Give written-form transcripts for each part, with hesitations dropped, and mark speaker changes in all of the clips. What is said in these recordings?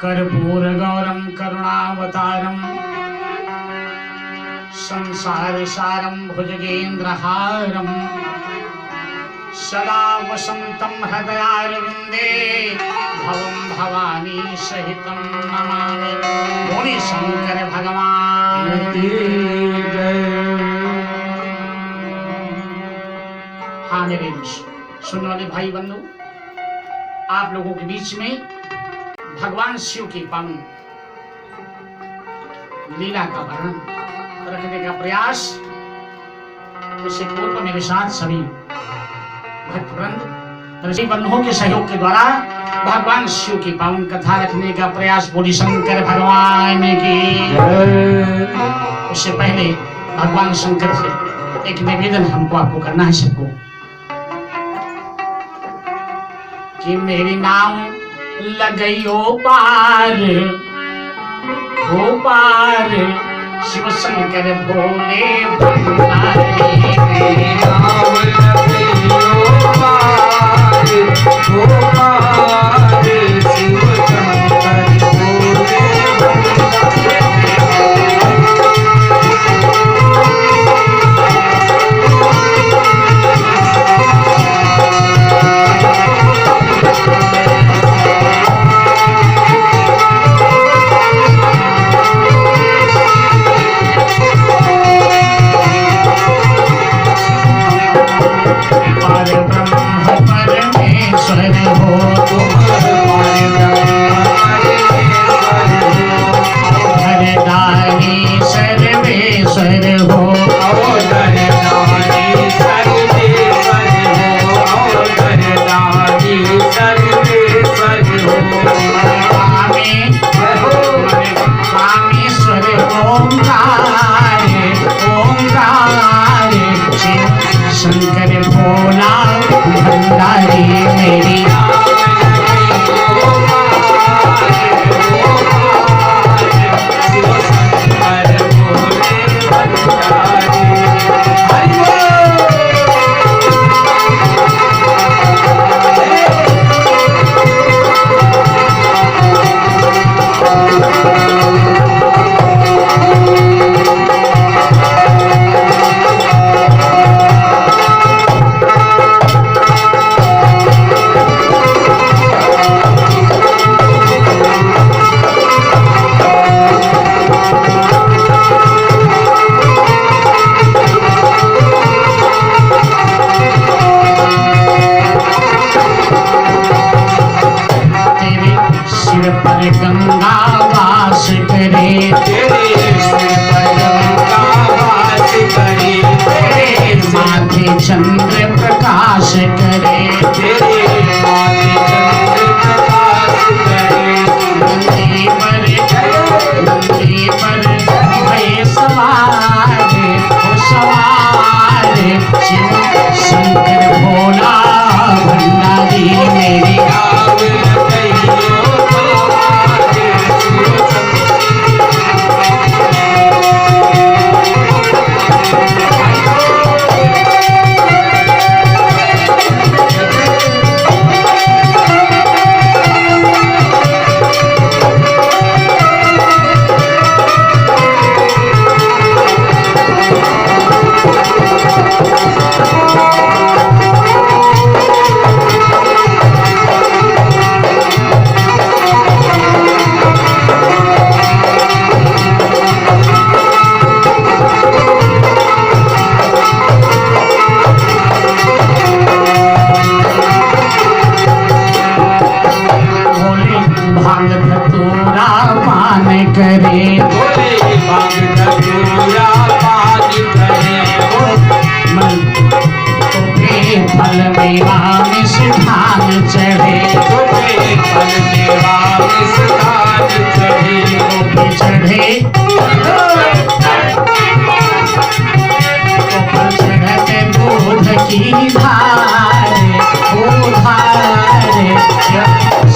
Speaker 1: कर्पूर गौरम करुणावतारम संसार सारम भुजगेन्द्रहारम सदा वसंतम हृदयारविंदे भवम भवानी सहितम नमामि। बोली शंकर भगवान की जय। हाँ मेरे सुनने वाले भाई बंधु, आप लोगों के बीच में भगवान शिव की पावन लीला का वर्णन रखने का प्रयास, इससे पूर्व मेरे साथ सभी भक्तवृंद ऋषि बंधुओं के सहयोग के द्वारा भगवान शिव की पावन कथा रखने का प्रयास। बोली शंकर भगवान की। उससे पहले भगवान शंकर से एक निवेदन हमको आपको करना है सबको, कि मेरी नाम लगइयो पार हो पार, शिव शंकर भोले भंडारी। मेरी नाम लगइयो पार हो पार, शिव शंकर भोले शंकर भोला भंडारी। मेरी गंगा वास करे, तेरे सिर पर गंगा वास करे, तेरे माथे चंद्र प्रकाश करे, तेरे माथे चंद्र प्रकाश करे। नंदी पर भय सवार हो सवार, शिव शंकर भोला भंडारी। मेरी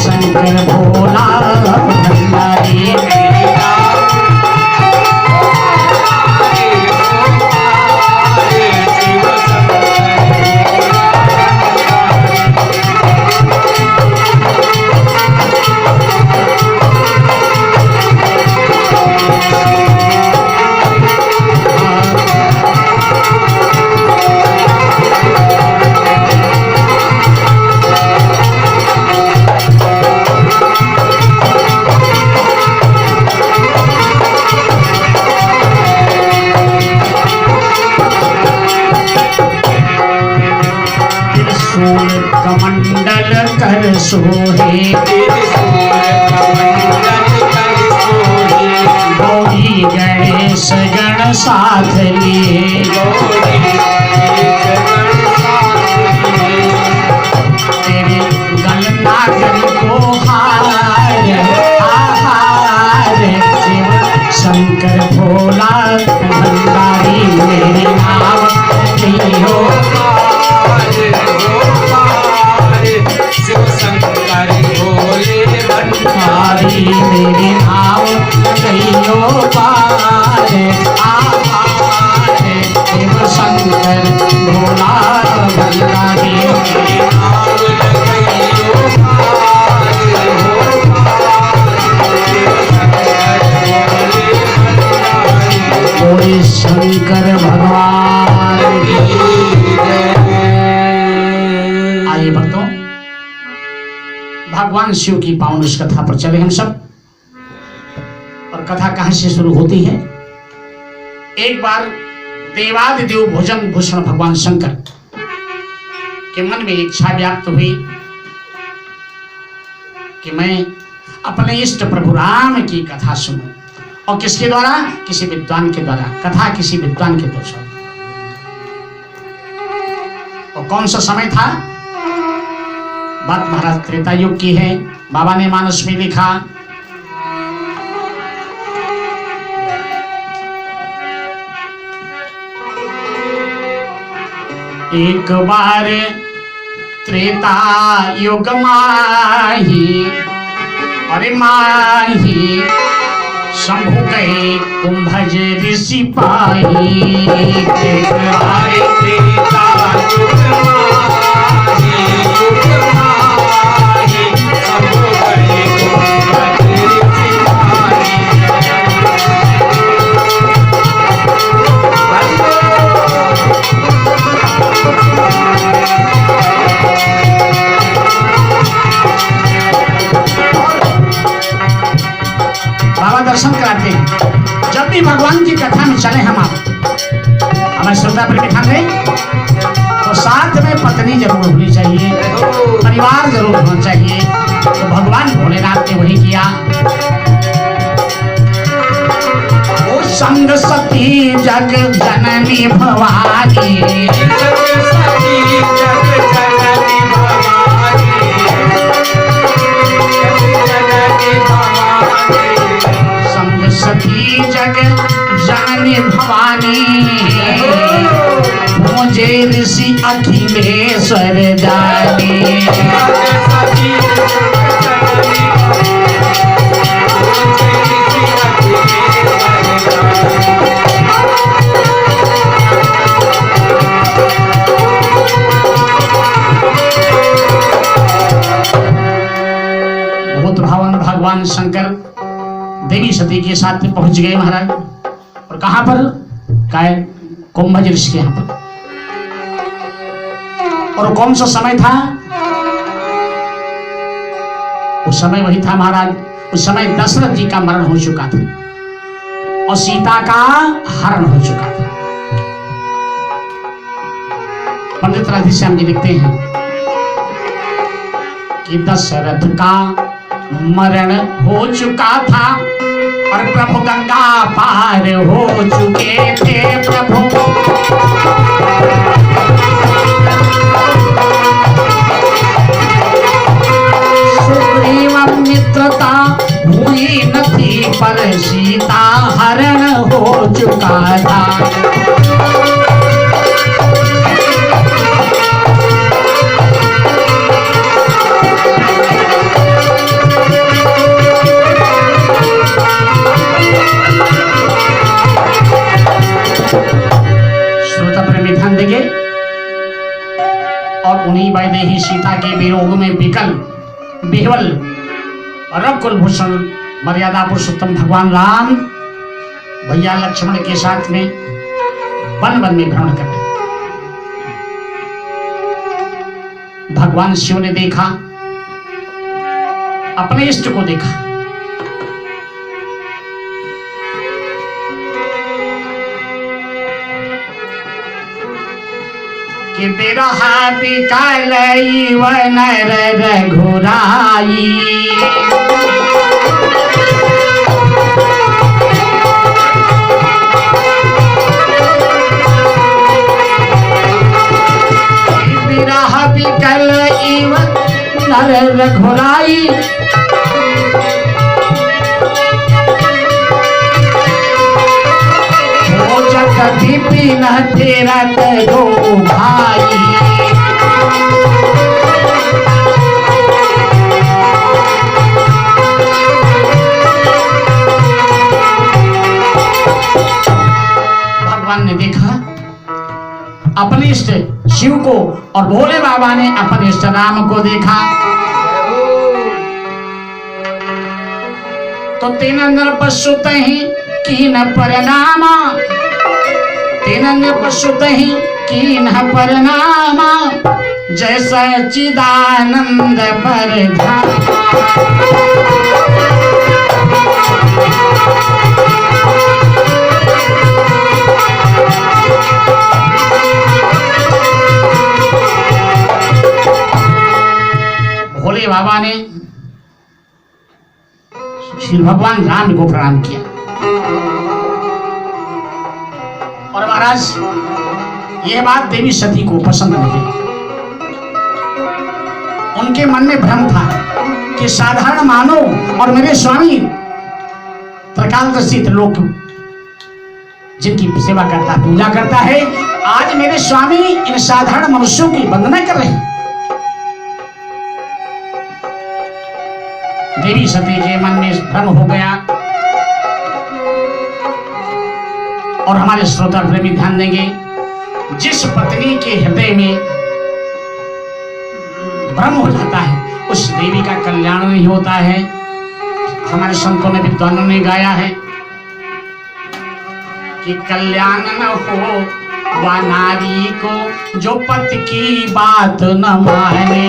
Speaker 1: शंकर भोला भंडारी। सोहे गौरी गणेश गण साथ लिए तेरे गलना कर को हार शिव शंकर भोला भंडारी मेरे नाम लियो
Speaker 2: शिव शंकर भोले
Speaker 1: भंडारी मेरे नाम लियो पार शिव शंकर भोला भंडारी बोले शंकर भगवान की जय। आइए भक्तों, भगवान शिव की पावन उस कथा पर चले हम सब। और कथा कहां से शुरू होती है? एक बार देवादिदेव भुजंग भूषण भगवान शंकर के मन में इच्छा व्याप्त हुई कि मैं अपने इष्ट प्रभु राम की कथा सुनूं। और किसके द्वारा? किसी विद्वान के द्वारा। कथा किसी विद्वान के द्वारा। और कौन सा समय था? बात महाराज त्रेता युग की है। बाबा ने मानस में लिखा, एक बार त्रेता युग माही, अरे माही शंभु गए कुंभज ऋषि पाही। एक बार त्रेता युग माही, शंभु गए कुंभज ऋषि पाही। बाबा दर्शन कराते हैं। जब भी भगवान की कथा में चले हम आप हमारे श्रोता पर ध्यान दें तो साथ में पत्नी जरूर होनी चाहिए, परिवार जरूर होना चाहिए। तो भगवान भोलेनाथ ने वही किया। ओ संग सती जग जननी भवानी, संग सती जग जननी भवानी, मुझे ऋषि अखिलेश्वर जाने। बहुत भावन भगवान शंकर देवी सती के साथ में पहुंच गए महाराज। और कहां पर? काय कुंभज ऋषि के यहां पर। और कौन सा समय था? उस समय वही था महाराज, उस समय दशरथ जी का मरण हो चुका था और सीता का हरण हो चुका था। पंडित राधेश्याम जी लिखते हैं कि दशरथ का मरण हो चुका था और प्रभु गंगा पार हो चुके थे। प्रभु सुग्रीव मित्रता हुई न थी पर सीता हरण हो चुका था। और उन्हीं वैदेही सीता के वियोग में विकल बिहवल रव कुलभूषण मर्यादा पुरुषोत्तम भगवान राम भैया लक्ष्मण के साथ में वन वन में भ्रमण कर रहे। भगवान शिव ने देखा, अपने इष्ट को देखा। कि बिरहा बिकाल नर रघुराई बिरहा बिकल नर रघुराई कभी भी न तेरा दो भाई भगवान ने देखा अपने इष्ट शिव को और भोले बाबा ने अपने इष्ट राम को देखा तो तीन नृपशुत ही कीन परिणाम तीन नृपशुत ही कीन परिणाम जैसा चिदानंद परधाम भोले बाबा ने श्री भगवान राम को प्रणाम किया और महाराज यह बात देवी सती को पसंद नहीं। उनके मन में भ्रम था कि साधारण मानव और मेरे स्वामी त्रिकालदर्शी त्रिलोक जिनकी सेवा करता पूजा करता है, आज मेरे स्वामी इन साधारण मनुष्यों की वंदना कर रहे हैं। देवी सती के मन में भ्रम हो गया और हमारे श्रोता प्रेमी ध्यान देंगे, जिस पत्नी के हृदय में भ्रम हो जाता है उस देवी का कल्याण नहीं होता है। हमारे संतों ने विद्वानों ने गाया है कि कल्याण न हो वह नारी को जो पति की बात न माने,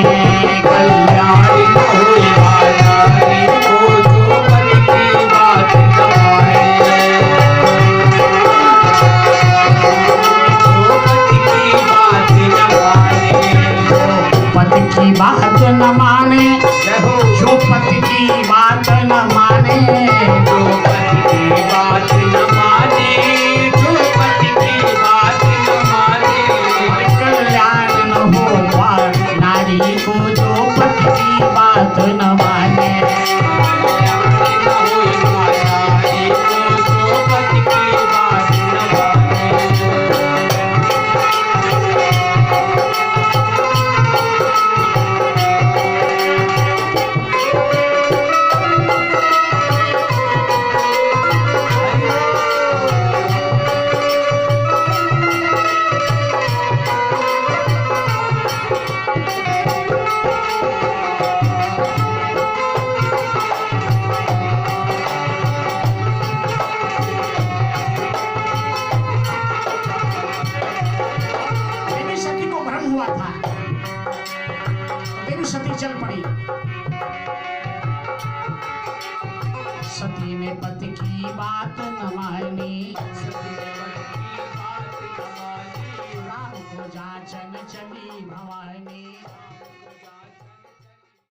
Speaker 1: कल्याण न हो की बात न माने, जो पति की बात न माने, जो पति की बात न माने, जो पति की बात न माने, कल्याण न हो नारी को जो पति की बात न माने। सती चल पड़ी। सती ने पति की बात न मानी,